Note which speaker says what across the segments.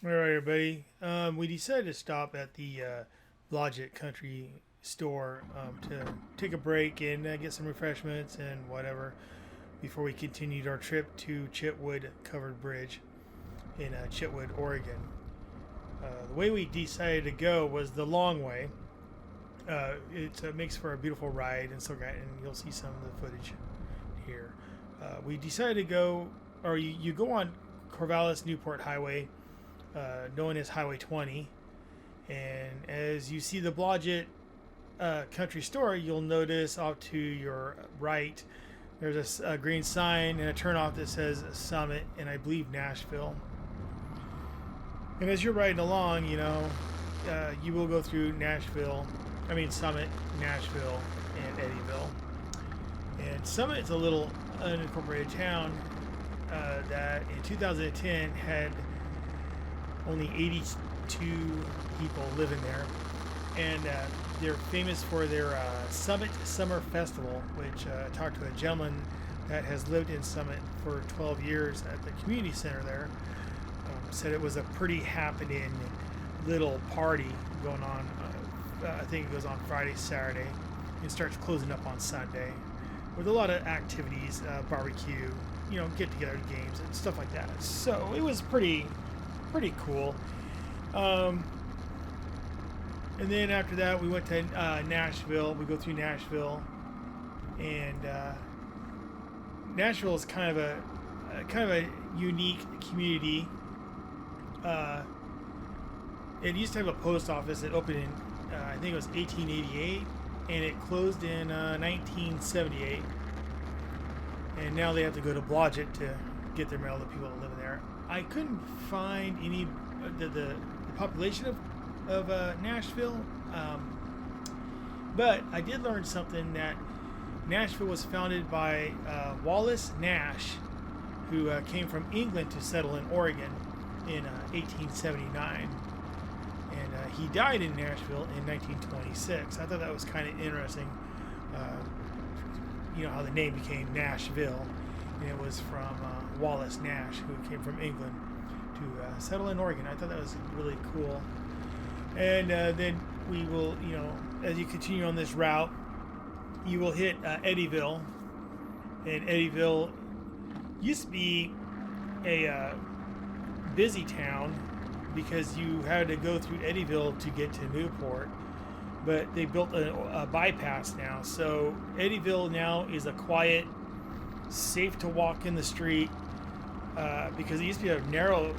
Speaker 1: All right, everybody. We decided to stop at the Blodgett Country Store to take a break and get some refreshments and whatever before we continued our trip to Chitwood Covered Bridge in Chitwood, Oregon. The way we decided to go was the long way. It makes for a beautiful ride and so and you'll see some of the footage here. We decided to go, or you go on Corvallis Newport Highway, known as Highway 20. And as you see the Blodgett Country Store, you'll notice off to your right there's a green sign and a turnoff that says Summit and I believe Nashville. And as you're riding along, you will go through Summit, Nashville, and Eddyville. And Summit is a little unincorporated town that in 2010 had only 82 people living there, and they're famous for their Summit Summer Festival, which I talked to a gentleman that has lived in Summit for 12 years at the community center there. Said it was a pretty happening little party going on. I think it goes on Friday, Saturday, and starts closing up on Sunday, with a lot of activities, barbecue, get-together games and stuff like that. So it was pretty cool. And then after that, we went to Nashville. We go through Nashville, and Nashville is kind of a unique community. It used to have a post office that opened in I think it was 1888, and it closed in 1978. And now they have to go to Blodgett to get their mail. The people that live there. I couldn't find any the population of Nashville, but I did learn something that Nashville was founded by Wallace Nash, who came from England to settle in Oregon in 1879, and he died in Nashville in 1926. I thought that was kind of interesting. How the name became Nashville, and it was from Wallace Nash, who came from England to settle in Oregon. I thought that was really cool. And then we will, as you continue on this route, you will hit Eddyville. And Eddyville used to be a busy town because you had to go through Eddyville to get to Newport. But they built a bypass now. So Eddyville now is a quiet, safe to walk in the street, because it used to be a narrow,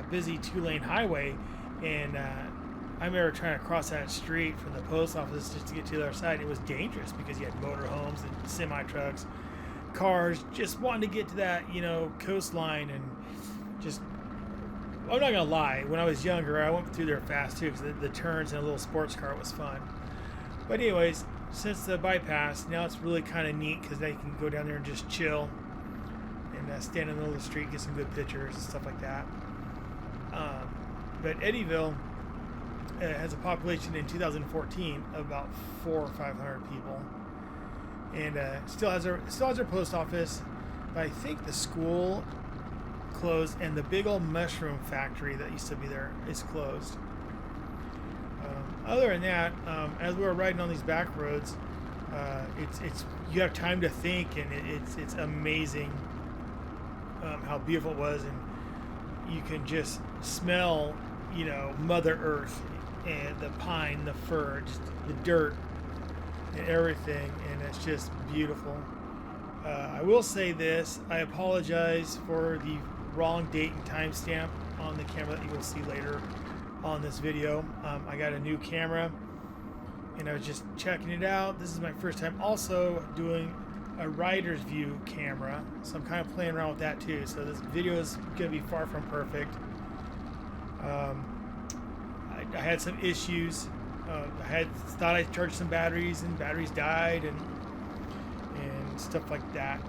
Speaker 1: busy 2-lane highway, and I remember trying to cross that street from the post office just to get to the other side. It was dangerous because you had motorhomes and semi trucks, cars just wanting to get to that coastline, and just, I'm not gonna lie, when I was younger I went through there fast too, because the turns in a little sports car was fun. But anyways, since the bypass, now it's really kind of neat because they can go down there and just chill and stand in the middle of the street, get some good pictures and stuff like that. But Eddyville has a population in 2014 of about 400 or 500 people, and still has their post office. But I think the school closed, and the big old mushroom factory that used to be there is closed. Other than that, as we were riding on these back roads, it's you have time to think, and it's amazing how beautiful it was, and you can just smell Mother Earth and the pine, the fir, just the dirt and everything, and it's just beautiful. I will say this: I apologize for the wrong date and timestamp on the camera that you will see later on this video. I got a new camera and I was just checking it out. This is my first time also doing a rider's view camera, so I'm kind of playing around with that too. So this video is going to be far from perfect. I had some issues. I thought I charged some batteries and batteries died and stuff like that.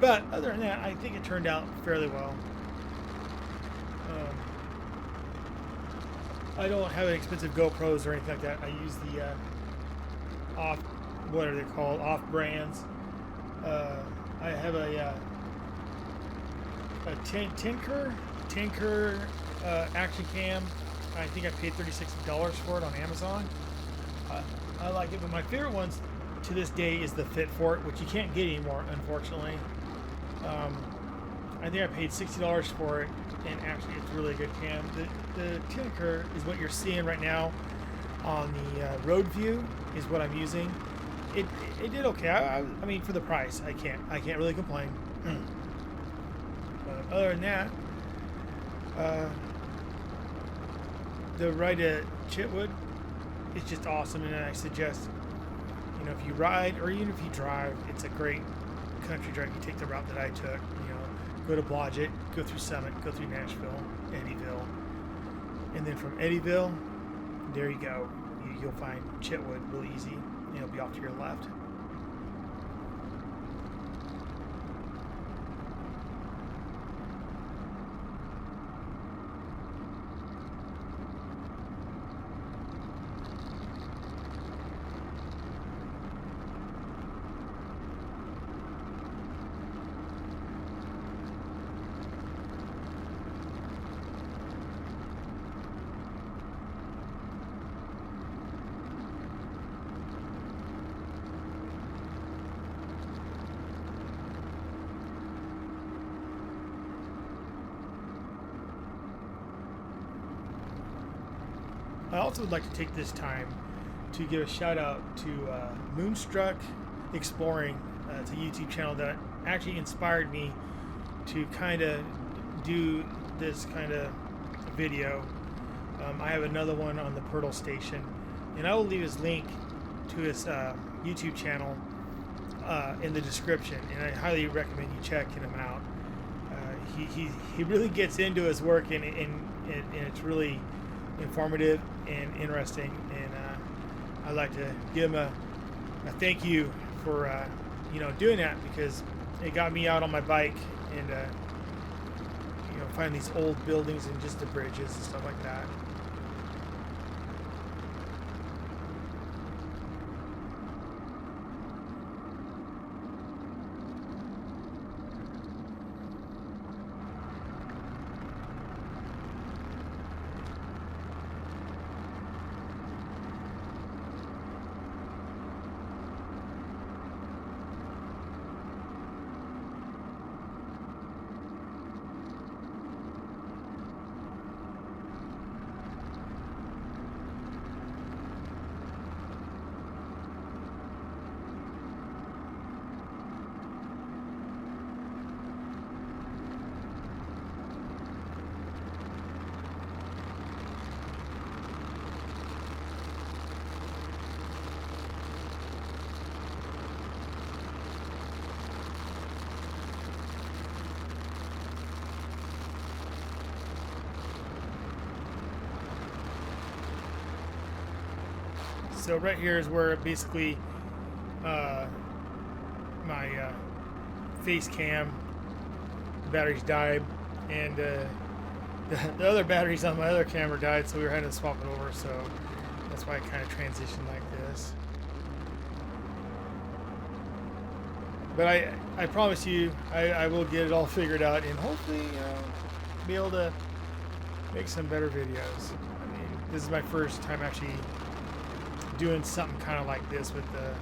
Speaker 1: But other than that, I think it turned out fairly well. I don't have any expensive GoPros or anything like that. I use the what are they called? Off brands. I have a Tinker action cam. I think I paid $36 for it on Amazon. I like it, but my favorite ones to this day is the Fit for It, which you can't get anymore, unfortunately. I think I paid $60 for it, and actually it's really a good cam. The Tinker is what you're seeing right now on the road view is what I'm using. It did okay. I mean, for the price, I can't really complain. But other than that, the ride to Chitwood is just awesome, and I suggest, you know, if you ride or even if you drive, it's a great country drive. You take the route that I took, you know, go to Blodgett, go through Summit, go through Nashville, Eddyville, and then from Eddyville, there you go. You'll find Chitwood really easy, and it'll be off to your left. I also would like to take this time to give a shout out to Moonstruck Exploring. It's a YouTube channel that actually inspired me to kind of do this kind of video. I have another one on the Pirtle Station, and I will leave his link to his YouTube channel in the description, and I highly recommend you checking him out. He really gets into his work, and it's really informative and interesting, and I'd like to give him a thank you for you know, doing that, because it got me out on my bike and you know, find these old buildings and just the bridges and stuff like that. So right here is where basically my face cam, the batteries died, and the other batteries on my other camera died, so we were having to swap it over, so that's why I kind of transitioned like this. But I promise you, I will get it all figured out, and hopefully, you know, be able to make some better videos. I mean, this is my first time actually doing something kind of like this with the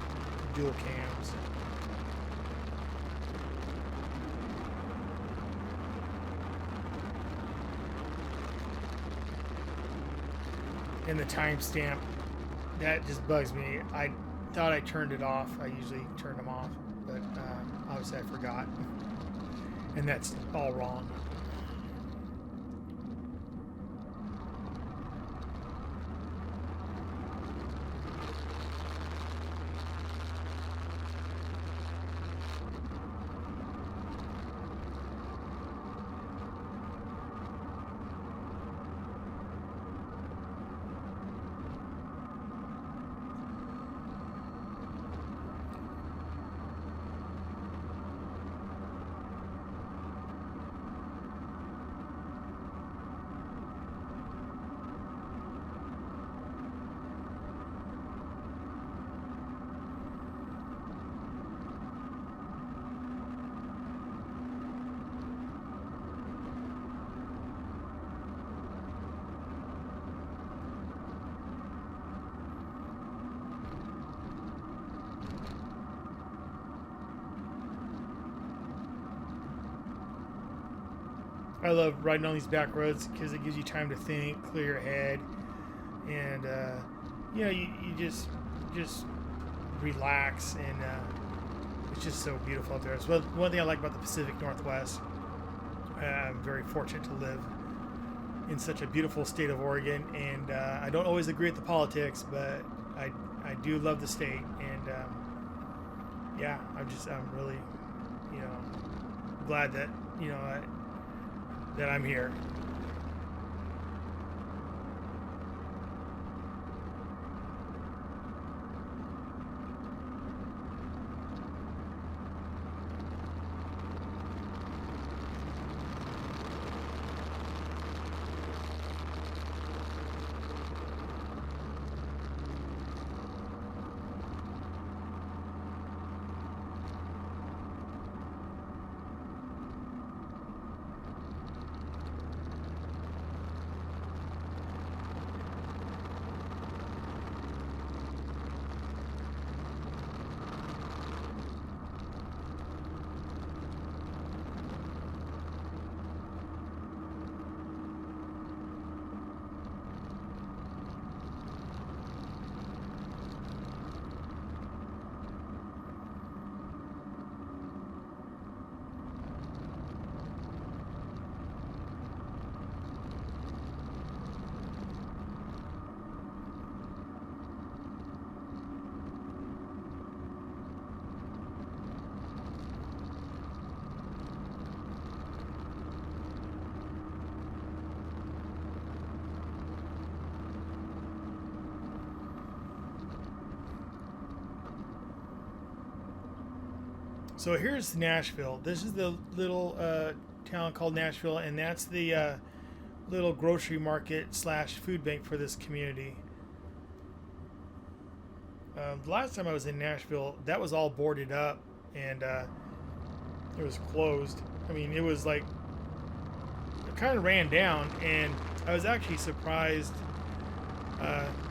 Speaker 1: dual cams. And the timestamp, that just bugs me. I thought I turned it off. I usually turn them off, but obviously I forgot. And that's all wrong. I love riding on these back roads because it gives you time to think, clear your head, and you just relax, and it's just so beautiful out there. So one thing I like about the Pacific Northwest, I'm very fortunate to live in such a beautiful state of Oregon, and I don't always agree with the politics, but I do love the state, and I'm really glad that that I'm here. So here's Nashville. This is the little town called Nashville, and that's the little grocery market / food bank for this community. The last time I was in Nashville, that was all boarded up, and it was closed. I mean, it was like, it kind of ran down, and I was actually surprised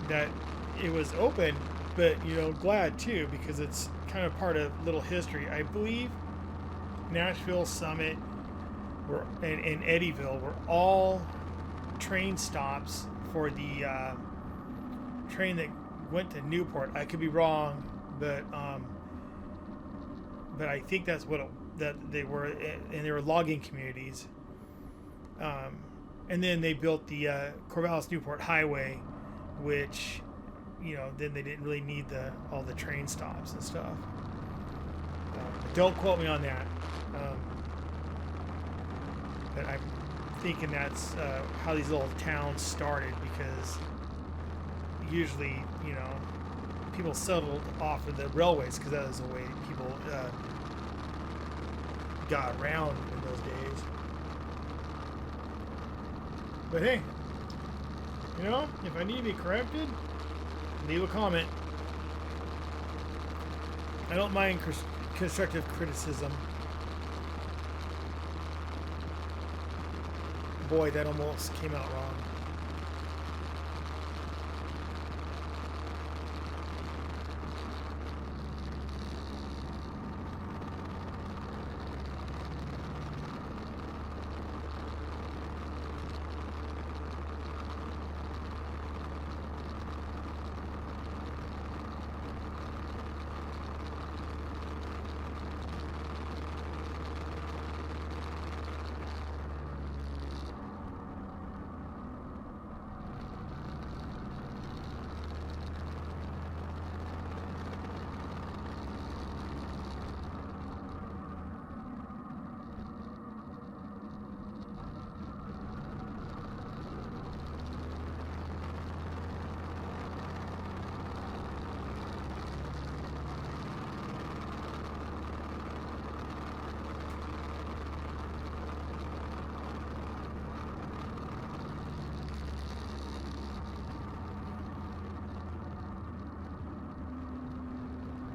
Speaker 1: that it was open, but glad too, because it's kind of part of little history. I believe Nashville, Summit, and Eddyville were all train stops for the train that went to Newport. I could be wrong, but I think that's that they were, and they were logging communities. And then they built the Corvallis Newport Highway, which then they didn't really need all the train stops and stuff. Don't quote me on that. But I'm thinking that's how these little towns started, because usually, people settled off of the railways because that was the way people got around in those days. But hey, if I need to be corrected, leave a comment. I don't mind constructive criticism. Boy, that almost came out wrong.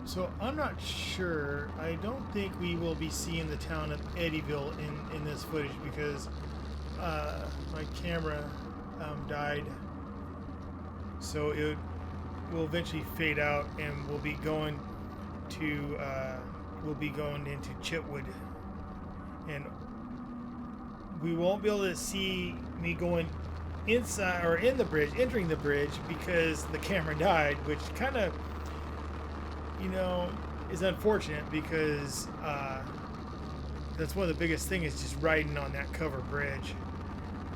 Speaker 1: So I'm not sure. I don't think we will be seeing the town of Eddyville in this footage, because my camera died. So it will eventually fade out, and we'll be going into Chitwood, and we won't be able to see me going inside or in the bridge, entering the bridge, because the camera died, which kind of, you know, is unfortunate, because that's one of the biggest things, is just riding on that covered bridge,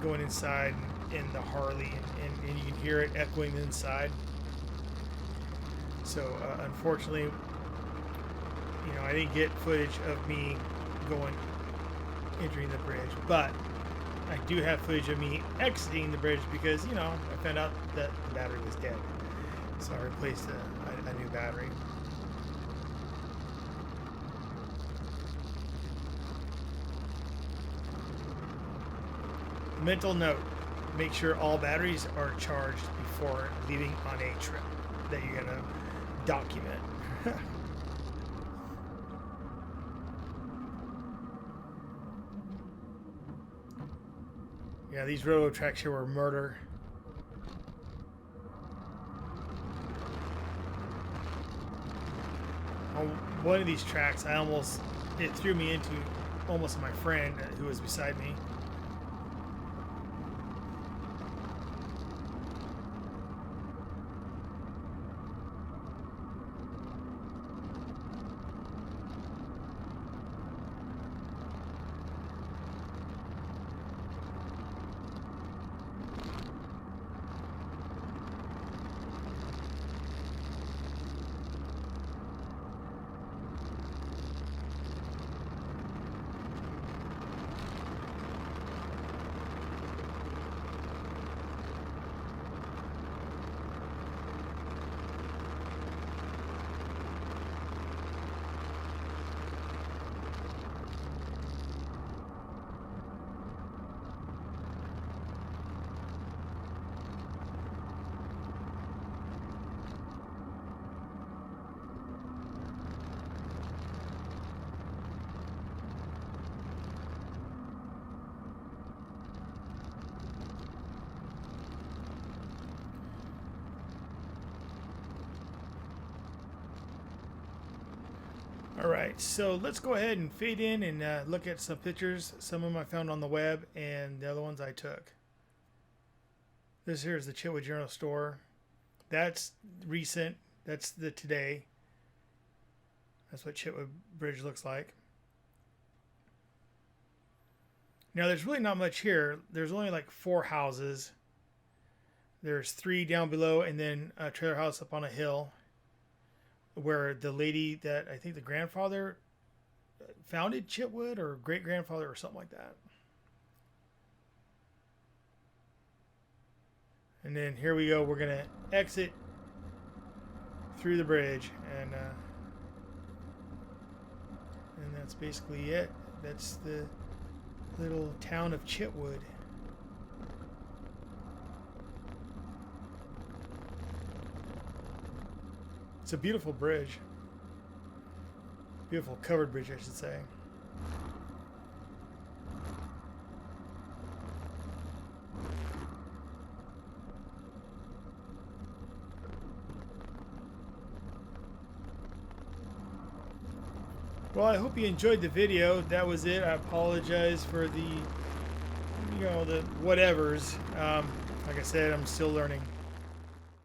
Speaker 1: going inside in the Harley, and you can hear it echoing inside. So unfortunately, you know, I didn't get footage of me entering the bridge, but I do have footage of me exiting the bridge, because, you know, I found out that the battery was dead, so I replaced a new battery. Mental note: make sure all batteries are charged before leaving on a trip that you're gonna document. Yeah, these railroad tracks here were murder. On one of these tracks, it threw me into almost my friend who was beside me. Alright, so let's go ahead and fade in and look at some pictures. Some of them I found on the web, and the other ones I took. This here is the Chitwood General Store. That's recent. That's the today. That's what Chitwood Bridge looks like. Now, there's really not much here. There's only like 4 houses. There's 3 down below, and then a trailer house up on a hill, where the lady that I think the grandfather founded Chitwood, or great-grandfather, or something like that. And then here we go. We're going to exit through the bridge, and that's basically it. That's the little town of Chitwood. It's a beautiful bridge. Beautiful covered bridge, I should say. Well, I hope you enjoyed the video. That was it. I apologize for the, the whatevers. Like I said, I'm still learning.